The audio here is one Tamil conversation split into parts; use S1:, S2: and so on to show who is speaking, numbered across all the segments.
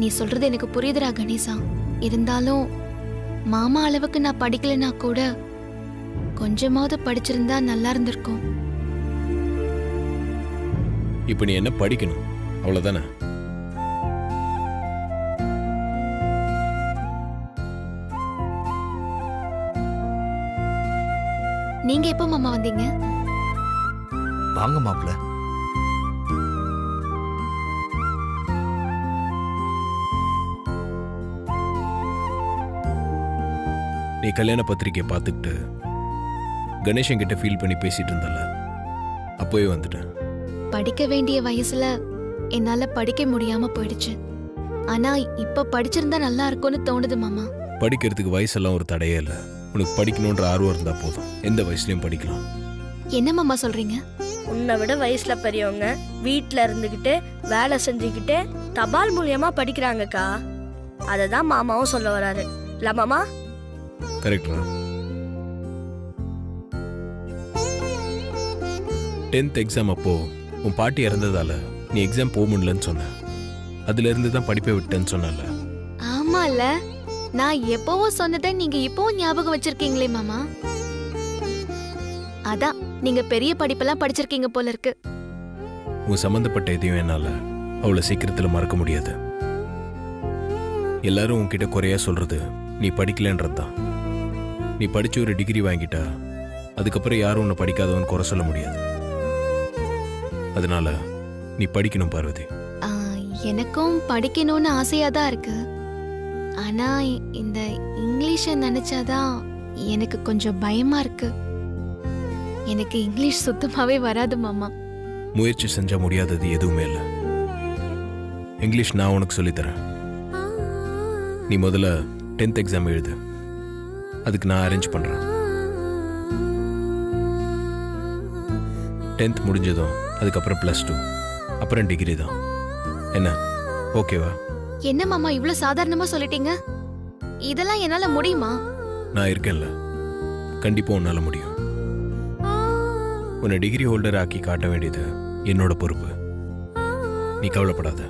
S1: நீ சொல்றது எனக்கு புரியுதுடா கணேசா. இருந்தாலும் மாமா அளவுக்கு நான் படிக்கலைன்னா கூட கொஞ்சமாவது படிச்சிருந்தா நல்லா இருந்திருக்கும்.
S2: இப்ப நீ என்ன படிக்கணும் அவ்வளவுதானே?
S1: நீங்க எப்போ மாமா வந்தீங்க?
S3: வாங்க மாப்பிள்ள.
S2: நீ கல்யாண பத்திரிக்கையை பார்த்துக்கிட்டு கணேசன் கிட்ட ஃபீல் பண்ணி பேசிட்டு இருந்தல, அப்போவே வந்துட்டேன்.
S1: படிக்க வேண்டிய வயசுல என்னால படிக்க முடியாம போயிடுச்சு. ஆனா இப்ப படிச்சிருந்தா நல்லா இருக்கும்னு தோணுது மாமா.
S2: படிக்கிறதுக்கு வயசெல்லாம் ஒரு தடையே இல்லை. உனக்கு படிக்கணுன்ற ஆர்வம் இருந்தா போதும், எந்த வயசுலயும் படிக்கலாம்.
S1: என்ன மாமா சொல்றீங்க?
S4: உன்னை விட வயசுல பெரியவங்க வீட்டுல இருந்துகிட்டு வேலை செஞ்சுக்கிட்டு தபால் மூலியமா படிக்கிறாங்கக்கா. அததான் மாமாவும் சொல்ல வராரு இல்ல மாமா?
S2: கரெக்டா? 10th எக்ஸாம் அப்போ உன் பாட்டி இறந்ததால நீ எக்ஸாம் போக முடியலன்னு சொன்ன. அதுல இருந்து தான் படிப்பை விட்டேன்னு சொன்னல.
S1: ஆமால, நான் எப்பவோ சொன்னதை நீங்க இப்பவும் ஞாபகம் வச்சிருக்கீங்களே மாமா. அதான் நீங்க பெரிய படிப்பெல்லாம் படிச்சிருக்கீங்க போல இருக்கு.
S2: உன் சம்பந்தப்பட்ட எதையும் என்னால அவ்வளவு சீக்கிரத்துல மறக்க முடியாது. எல்லாரும் உன்கிட்ட குறையா சொல்றது நீ படிக்கலன்றதுதான். நீ படிச்சு ஒரு டிகிரி வாங்கிட்டா அதுக்கப்புறம் யாரும் உன்னை படிக்காதவன் குறை சொல்ல முடியாது. அதனால நீ படிக்கணும் பார்வதி.
S1: எனக்கும் படிக்கணும்னு ஆசையா தான் இருக்கு. ஆனா இந்த இங்கிலீஷ நினைச்சாதான் எனக்கு கொஞ்சம் பயமா இருக்கு. எனக்கு இங்கிலீஷ் சுத்தமாவே வராது மாமா.
S2: முயற்சி செஞ்சா முடியாதது எதுவுமே இல்லை. இங்கிலீஷ் நான் உனக்கு சொல்லித்தரேன். நீ முதல்ல 10th எக்ஸாம் எழுது, அதுக்கு நான் அரேஞ்ச் பண்றேன். 10th முடிஞ்சதும் அதுக்கப்புறம் +2, அப்புறம் டிகிரி தான். என்ன, ஓகேவா?
S1: என்ன மாமா இவ்வளவு சாதாரணமா சொல்லிட்டீங்க? இதெல்லாம் என்னால முடியுமா?
S2: நான் இருக்கேன்ல, கண்டிப்பா உன்னால முடியும். உன்னை டிகிரி ஹோல்டர் ஆக்கி காட்ட வேண்டியது என்னோட பொறுப்பு. நீ கவலைப்படாத.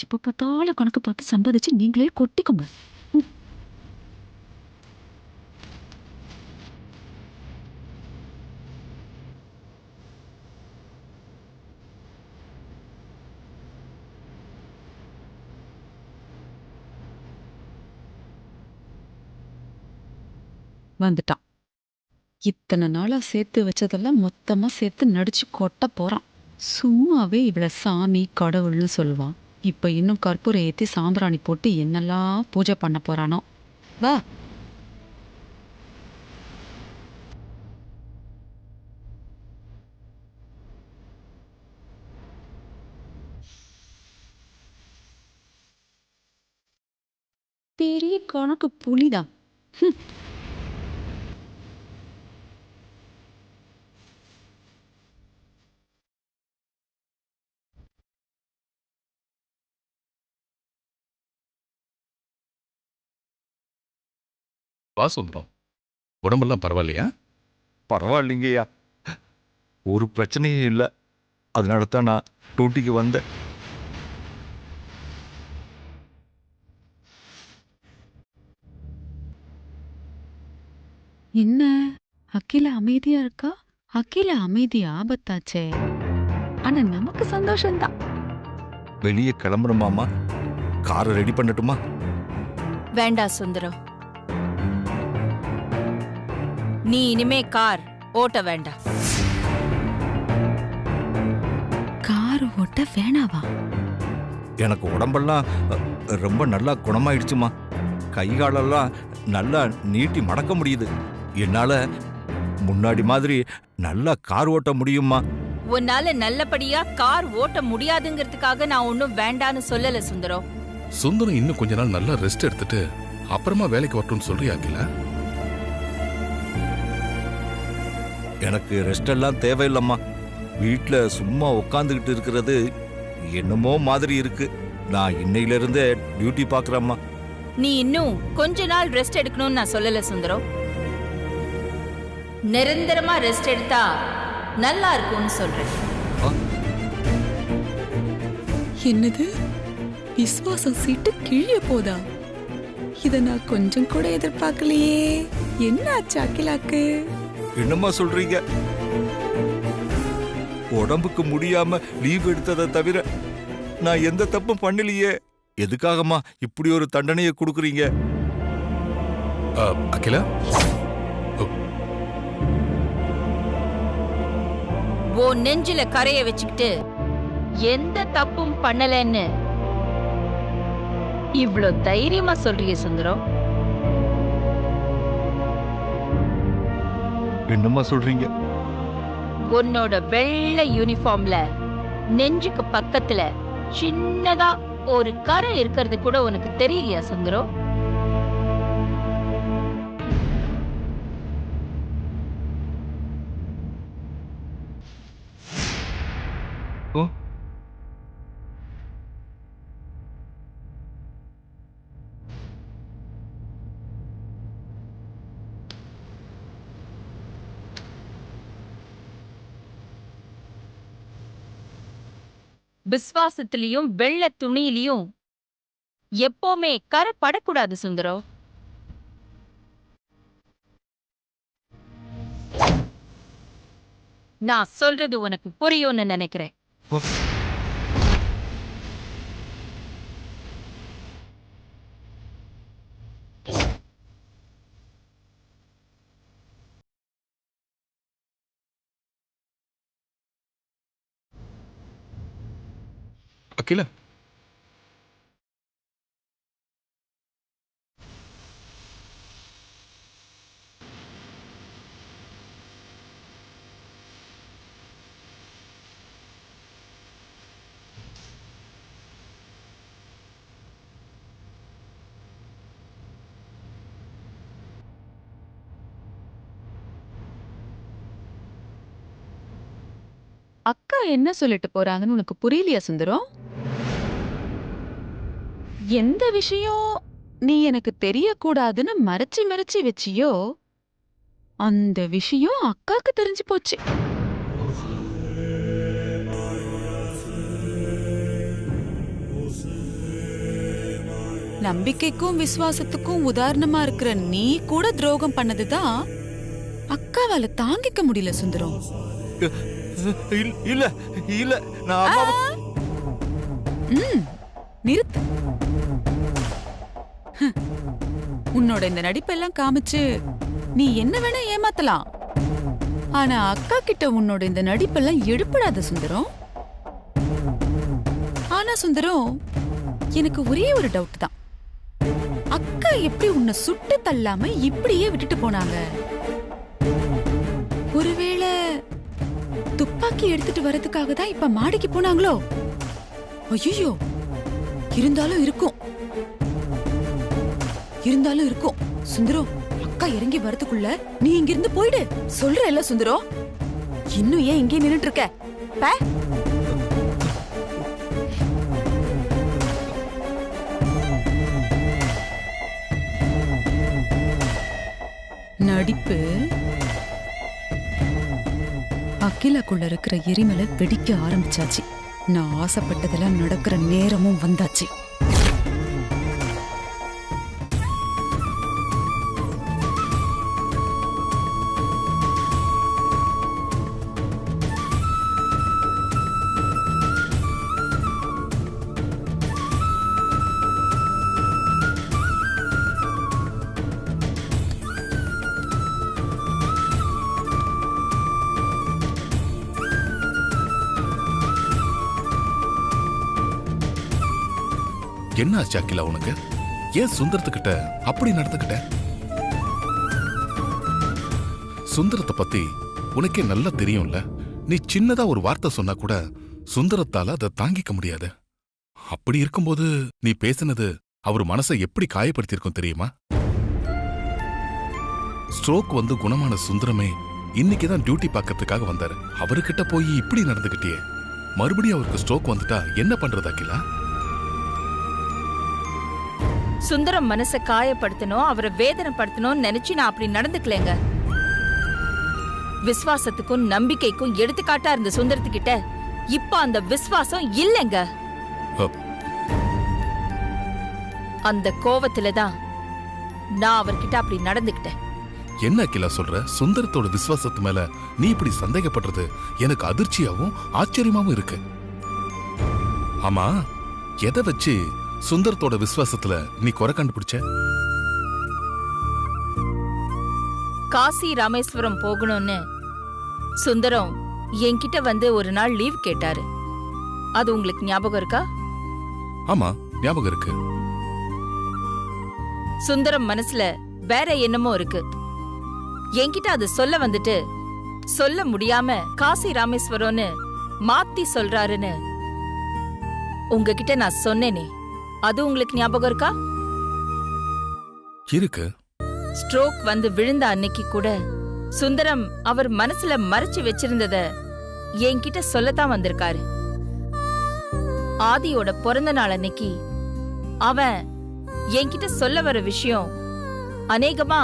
S5: இப்ப பார்த்தாலும் கணக்கு பார்த்து சம்பாதிச்சு நீங்களே கொட்டிக்கோங்க. வந்துட்டான். இத்தனை நாளா சேர்த்து வச்சதெல்லாம் மொத்தமா சேர்த்து நடிச்சு கொட்ட போறான். சும்மாவே இவள சாமி கடவுள்னு சொல்லுவான். இப்ப இன்னும் கற்பூரம் ஏத்தி சாம்பிராணி போட்டு என்னெல்லாம் பூஜை பண்ண போறானோ. வா. பெரிய கணக்கு புலிதான்.
S6: வா சுந்தரம், உடம்பெல்லாம் பரவாயில்லையா?
S3: பரவாயில்லைங்கய்யா, ஒரு பிரச்சனையும் இல்லை. அதனால தான் நான் டூட்டிக்கு வந்தேன்.
S5: என்ன அகில அமைதியா இருக்கா? அகில அமைதி ஆபத்தாச்சே. ஆனா நமக்கு சந்தோஷம்தான்.
S3: வெளியே கிளம்புறோமாமா? காரை ரெடி பண்ணட்டுமா?
S7: வேண்டாம் சுந்தரம், நீ இனிமே கார் ஓட்ட வேண்டாம்.
S5: கார் ஓட்ட வேணாவா?
S3: எனக்கு உடம்பெல்லாம் ரொம்ப நல்லா குணமாயிடுச்சுமா. கை காலெல்லாம் நல்லா நீட்டி மடக்க முடியுது. என்னால முன்னாடி மாதிரி நல்லா கார் ஓட்ட முடியுமா?
S7: உன்னால நல்லபடியா கார் ஓட்ட முடியாதுங்கிறதுக்காக நான் ஒன்னும் வேண்டான்னு சொல்லல சுந்தரம்.
S6: சுந்தரம் இன்னும் கொஞ்ச நாள் நல்லா ரெஸ்ட் எடுத்துட்டு அப்புறமா வேலைக்கு வரட்டும்னு சொல்றியா அகில?
S3: எனக்கு ரெஸ்ட் எல்லாம் தேவையில்லம்மா. வீட்ல சும்மா உட்காந்துக்கிட்டு இருக்கிறது என்னமோ மாதிரி இருக்கு. நான் இன்னையில இருந்தே டியூட்டி பாக்குறேம்மா.
S7: நீ இன்னும் கொஞ்ச நாள் ரெஸ்ட் எடுக்கணும்னு நான் சொல்லல சுந்தரம். நிரந்தரமா ரெஸ்ட் எடுத்தா நல்லா இருக்கும்னு சொல்றேன்.
S5: என்னது, விசுவாசம் சீட்டு கிழிய போதா? இத நான் கொஞ்சம் கூட எதிர்பார்க்கலையே. என்ன ஆச்சு அகிலாக்கு?
S3: என்னம்மா சொல்றீங்க? உடம்புக்கு முடியாம லீவ் எடுத்ததை தவிர நான் எந்த தப்பும் பண்ணலையே. எதுக்காகம்மா இப்படி ஒரு தண்டனையை கொடுக்குறீங்க?
S6: அகிலா,
S7: ஓ நெஞ்சில கரைய வச்சுக்கிட்டு எந்த தப்பும் பண்ணலன்னு இவ்ளோ தைரியமா சொல்றியே சுந்தரம்.
S3: என்னம்மா சொல்றீங்க?
S7: உன்னோட வெள்ளை யூனிஃபார்ம்ல நெஞ்சுக்கு பக்கத்துல சின்னதா ஒரு கரை இருக்கிறது கூட உனக்கு தெரியலையா சுந்தரம்?
S3: ஓ,
S7: விசுவாசத்திலையும் வெள்ளை துணியிலையும் எப்பவுமே கரை படக்கூடாது சுந்தரம். நான் சொல்றது உனக்கு புரியும்னு நினைக்கிறேன்.
S3: ஓ.
S6: அகிலா,
S5: அக்கா என்ன சொல்லிட்டு போறாங்கன்னு உனக்கு புரியலையா சுந்தரம்? எந்த விஷயம் நீ எனக்கு தெரியக்கூடாதுன்னு மறைச்சு மறைச்சு வச்சியோ அந்த விஷயம் அக்காக்கு தெரிஞ்சு போச்சு. நம்பிக்கைக்கும் விசுவாசத்துக்கும் உதாரணமா இருக்கிற நீ கூட துரோகம் பண்ணதுதான் அக்காவால தாங்கிக்க முடியல சுந்தரம்.
S3: இல்ல இல்ல, நான் அம்மாவை
S5: நிறுத்து. உன்னோட இந்த நடிப்பெல்லாம் காமிச்சு நீ என்ன வேணா ஏமாத்தலாம். ஆனா அக்கா கிட்ட உன்னோட இந்த நடிப்பெல்லாம் எடுப்படாத சுந்தரம். ஆனா சுந்தரம், எனக்கு ஒரே ஒரு டவுட் தான். அக்கா எப்படி உன்னை சுட்டு தள்ளாம இப்படியே விட்டுட்டு போனாங்க? ஒருவேளை துப்பாக்கி எடுத்துட்டு வரதுக்காக தான் இப்ப மாடிக்கு போனாங்களோ? ஐயோ, இருந்தாலும் இருக்கும் சுந்தரம். அக்கா இறங்கி வரதுக்குள்ள நீ இங்கிருந்து போயிடு. சொல்றேல்ல சுந்தரம். இன்னும் ஏன் இங்கே நின்னுட்டு இருக்க? நடிப்பு அகிலாக்குள்ள இருக்கிற எரிமலை வெடிக்க ஆரம்பிச்சாச்சு. நான் ஆசைப்பட்டதெல்லாம் நடக்கிற நேரமும் வந்தாச்சு.
S6: என்ன ஆச்சு அகிலா உனக்கு? ஏன் சுந்தரத்துக்கிட்ட அப்படி நடந்துக்கிட்ட? சுந்தரத்தை பத்தி உனக்கே நல்லா தெரியும்ல. நீ சின்னதா ஒரு வார்த்தை சொன்னா கூட சுந்தரத்தால அதை தாங்கிக்க முடியாது. அப்படி இருக்கும்போது நீ பேசினது அவர் மனசை எப்படி காயப்படுத்தியிருக்கும் தெரியுமா? ஸ்ட்ரோக் வந்து குணமான சுந்தரமே இன்னைக்குதான் டியூட்டி பார்க்கறதுக்காக வந்தாரு. அவர்கிட்ட போய் இப்படி நடந்துகிட்டியே, மறுபடியும் அவருக்கு ஸ்ட்ரோக் வந்துட்டா என்ன பண்றது அகிலா?
S7: சுந்தரம் மனசை காயப்படுத்தணும், அவரை வேதனைப்படுத்தணும்னு நினைச்சு நான் அப்படி நடந்துக்கலங்க. விசுவாசத்துக்கும் நம்பிக்கைக்கும் எடுத்துக்காட்டா இருந்த சுந்தரத்துக்கிட்ட இப்ப அந்த விசுவாசம் இல்லைங்க. அந்த கோவத்துலதான் நான் அவர்கிட்ட அப்படி நடந்துக்கிட்டேன்.
S6: என்ன அகிலா சொல்ற? சுந்தரத்தோட விசுவாசத்து மேல நீ இப்படி சந்தேகப்படுறது எனக்கு அதிர்ச்சியாவும் ஆச்சரியமாவும் இருக்கு. ஆமா, எதை வச்சு சுந்தரத்தோட விசுவாசத்துல நீ குறை கண்டுபிடிச்ச?
S7: காசி ராமேஸ்வரம் போகணும்னு சுந்தரம் என்கிட்ட வந்து ஒரு நாள் லீவ் கேட்டாரு. அது உங்களுக்கு ஞாபகம் இருக்கா?
S6: ஆமா, ஞாபகம் இருக்கு.
S7: சுந்தரம் மனசுல வேற என்னமோ இருக்கு. என்கிட்ட அது சொல்ல வந்துட்டு சொல்ல முடியாம காசி ராமேஸ்வரம்னு மாத்தி சொல்றாருன்னு உங்ககிட்ட நான் சொன்னேனே, அது உங்களுக்கு ஞாபகம் இருக்கா?
S6: இருக்கு.
S7: ஸ்ட்ரோக் வந்து விழுந்த அன்னைக்கு கூட சுந்தரம் அவர் மனசுல மறைச்சு வச்சிருந்தத என்கிட்ட சொல்லத்தான் வந்திருக்காரு. ஆதியோட பிறந்த நாள் அன்னைக்கு அவன் என்கிட்ட சொல்ல வர விஷயம் அநேகமா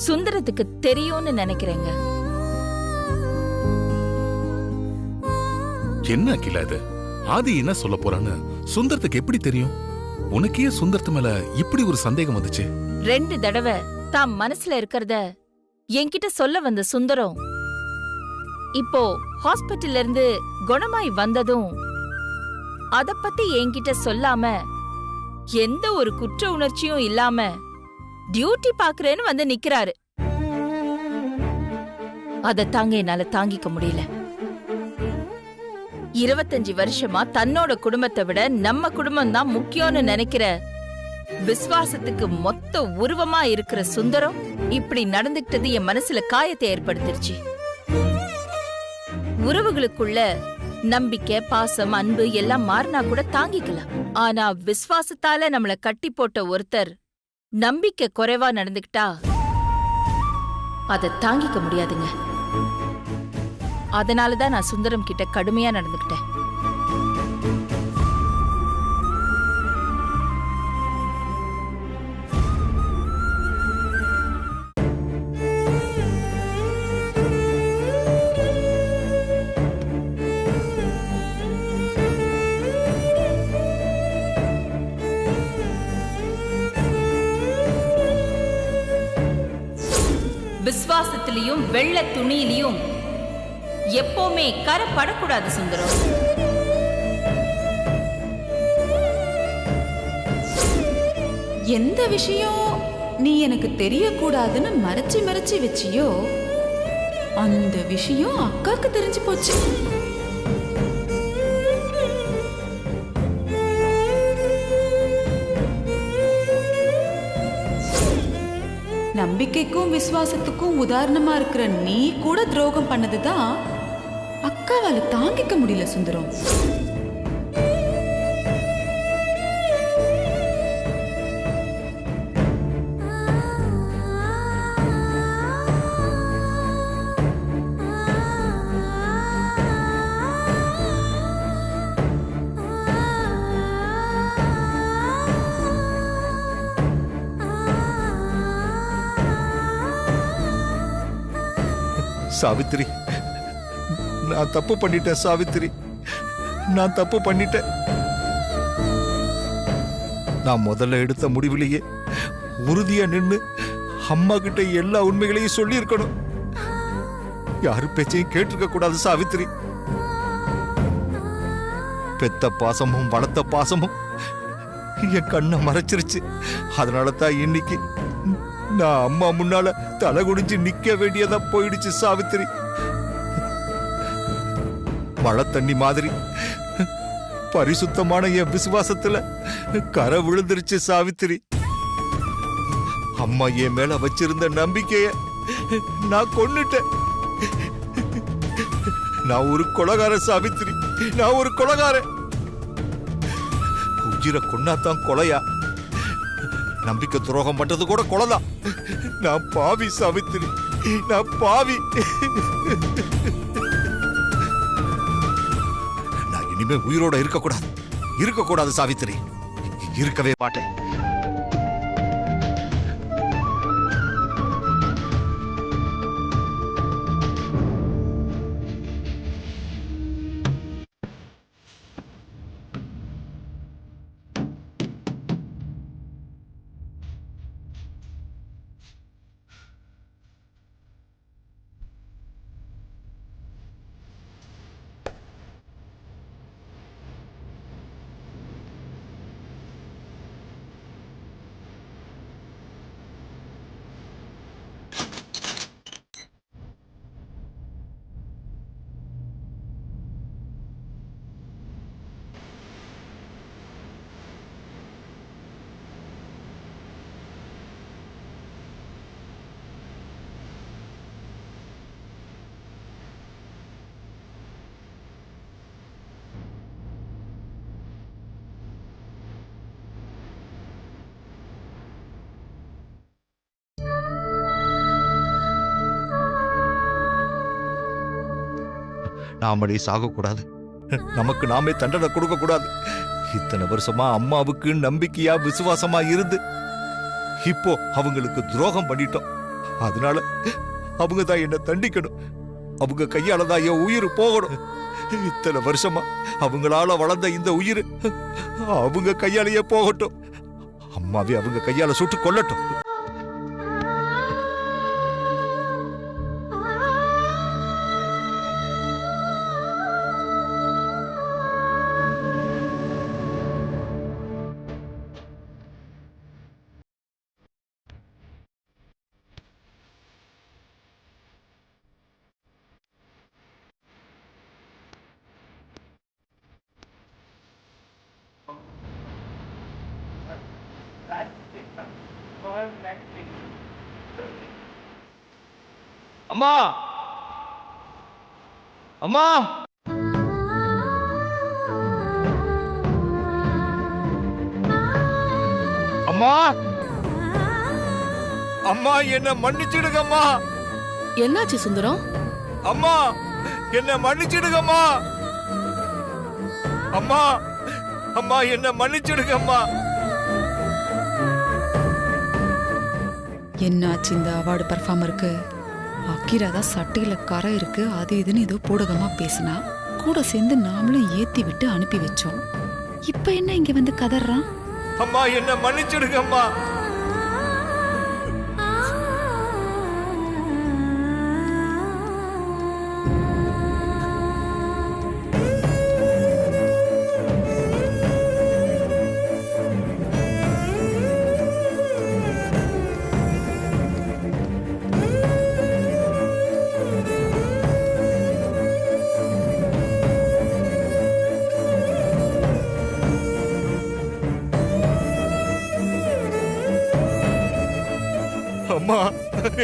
S7: சுந்தரத்துக்கு தெரியும்னு நினைக்கிறேங்க.
S6: என்ன அகிலா இது? ஆதி என்ன சொல்ல போறான்னு சுந்தரத்துக்கு எப்படி தெரியும்? உனக்கே சுந்தரத்து மேல இப்படி ஒரு சந்தேகம் வந்துச்சு?
S7: 2 தடவை தாம் மனசுல இருக்கிறத என்கிட்ட சொல்ல வந்த சுந்தரம் இப்போ ஹாஸ்பிட்டல்ல இருந்து குணமாய் வந்ததும் அத பத்தி என்கிட்ட சொல்லாம எந்த ஒரு குற்ற உணர்ச்சியும் இல்லாம டியூட்டி பாக்குறேன்னு வந்து நிக்கிறாரு. அத தாங்க என்னால தாங்கிக்க முடியல. 25 வருஷமா தன்னோட குடும்பத்தை விட நம்ம குடும்பம் தான் முக்கியம்னு நினைக்கிற விசுவாசத்துக்கு மொத்த உருவமா இருக்கிற சுந்தரம் இப்படி நடந்துக்கிட்டது என் மனசுல காயத்தை ஏற்படுத்திருச்சு. உறவுகளுக்குள்ள நம்பிக்கை, பாசம், அன்பு எல்லாம் மாறினா கூட தாங்கிக்கலாம். ஆனா விசுவாசத்தால நம்மள கட்டி போட்ட ஒருத்தர் நம்பிக்கை குறைவா நடந்துக்கிட்டா அதை தாங்கிக்க முடியாதுங்க. அதனாலதான் நான் சுந்தரம் கிட்ட கடுமையா நடந்துக்கிட்டேன். விசுவாசத்திலையும் வெள்ளை துணியிலையும் எப்பவுமே கரை படக்கூடாது சுந்தரம்.
S5: எந்த விஷயம் நீ எனக்கு தெரியக்கூடாதுன்னு மறைச்சி மறைச்சி வச்சியோ அந்த விஷயம் அக்காக்கு தெரிஞ்சு போச்சு. நம்பிக்கைக்கும் விசுவாசத்துக்கும் உதாரணமா இருக்கிற நீ கூட துரோகம் பண்ணதுதான் அக்காவால தாங்கிக்க முடியல சுந்தரம்.
S3: சாவித்திரி, நான் தப்பு பண்ணிட்டேன். சாவித்திரி, நான் தப்பு பண்ணிட்டேன். நான் முதல்ல எடுத்த முடிவிலேயே உறுதியா நின்னு அம்மா கிட்ட எல்லா உண்மைகளையும் சொல்லி இருக்கணும். யாரு பேச்சையும் கேட்டிருக்க கூடாது சாவித்திரி. பெத்த பாசமும் வளர்த்த பாசமும் என் கண்ணை மறைச்சிருச்சு. அதனால தான் இன்னைக்கு நான் அம்மா முன்னால தலை குடிஞ்சு நிக்க வேண்டியதா போயிடுச்சு சாவித்திரி. மழை தண்ணி மாதிரி பரிசுத்தமான என் விசுவாசத்துல கரை விழுந்துருச்சு சாவித்திரி. அம்மா என் மேல வச்சிருந்த நம்பிக்கைய நான் கொன்னுட்டேன். நான் ஒரு கொலைகாரன் சாவித்திரி, நான் ஒரு கொலைகாரன். உயிரை கொன்னாதான் கொலையா? நம்பிக்கை துரோகம் பண்றது கூட கொலைதான். நான் பாவி சாவித்திரி, நான் பாவி. நான் இனிமே உயிரோட இருக்கக்கூடாது சாவித்திரி, இருக்கவே மாட்டேன். நாமளே சாகக்கூடாது, நமக்கு நாமே தண்டனை கொடுக்க கூடாது. இத்தனை வருஷமா அம்மாவுக்கு நம்பிக்கையா விசுவாசமா இருந்து இப்போ அவங்களுக்கு துரோகம் பண்ணிட்டோம். அதனால அவங்க தான் என்ன தண்டிக்கணும். அவங்க கையால தான் என் உயிர் போகணும். இத்தனை வருஷமா அவங்களால வளர்ந்த இந்த உயிர் அவங்க கையாலேயே போகட்டும். அம்மாவே அவங்க கையால சுட்டு கொல்லட்டும். அம்மா, அம்மா, அம்மா, அம்மா, என்ன மன்னிச்சிடுங்கம்மா.
S8: என்னாச்சு சுந்தரம்?
S3: அம்மா, என்ன மன்னிச்சிடுங்கம்மா. அம்மா, அம்மா, என்ன மன்னிச்சிடுங்கம்மா.
S5: என்னாச்சு இந்த அவார்டு பர்ஃபார்மருக்கு? அக்கீரா தான் சட்டையில கரை இருக்கு அது இதுன்னு ஏதோ பூடகமா பேசினா, கூட சேர்ந்து நாமளும் ஏத்தி விட்டு அனுப்பி வச்சோம். இப்ப என்ன இங்க வந்து கதறான்?
S3: அம்மா, என்ன மன்னிச்சிடுங்கம்மா. அம்மா,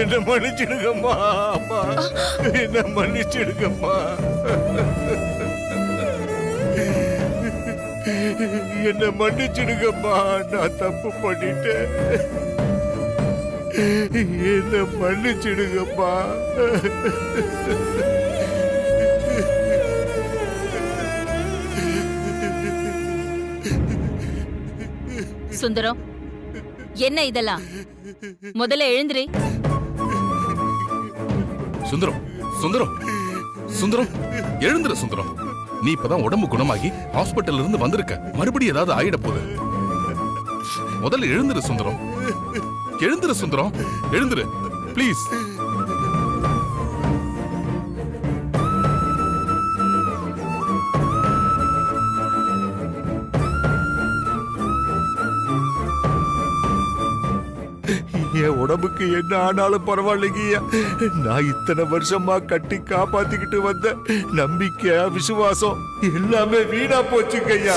S3: என்ன மன்னிச்சிடுங்கம்மா. அம்மா, என்ன மன்னிச்சிடுங்கம்மா. என்ன மன்னிச்சிடுங்கம்மா. நான் தப்பு பண்ணிட்டேன். என்ன மன்னிச்சிடுங்கம்மா.
S7: சுந்தரம், என்ன இதெல்லாம்? முதல்ல எழுந்திரே.
S6: சுந்தரம், சுந்தரம், சுந்தரம், எழுந்துரு சுந்தரம். நீ இப்பதான் உடம்பு குணமாகி ஹாஸ்பிட்டல்ல இருந்து வந்திருக்க. மறுபடியும் ஏதாவது ஆயிட போகுது. முதல்ல எழுந்துரு சுந்தரம், எழுந்துரு சுந்தரம், எழுந்துரு ப்ளீஸ்.
S3: என் உடம்புக்கு என்ன ஆனாலும் பரவாயில்லைங்கய்யா. நான் இத்தனை வருஷமா கட்டி காப்பாத்திக்கிட்டு வந்த நம்பிக்கை விசுவாசம் எல்லாமே வீணா போச்சுங்கய்யா.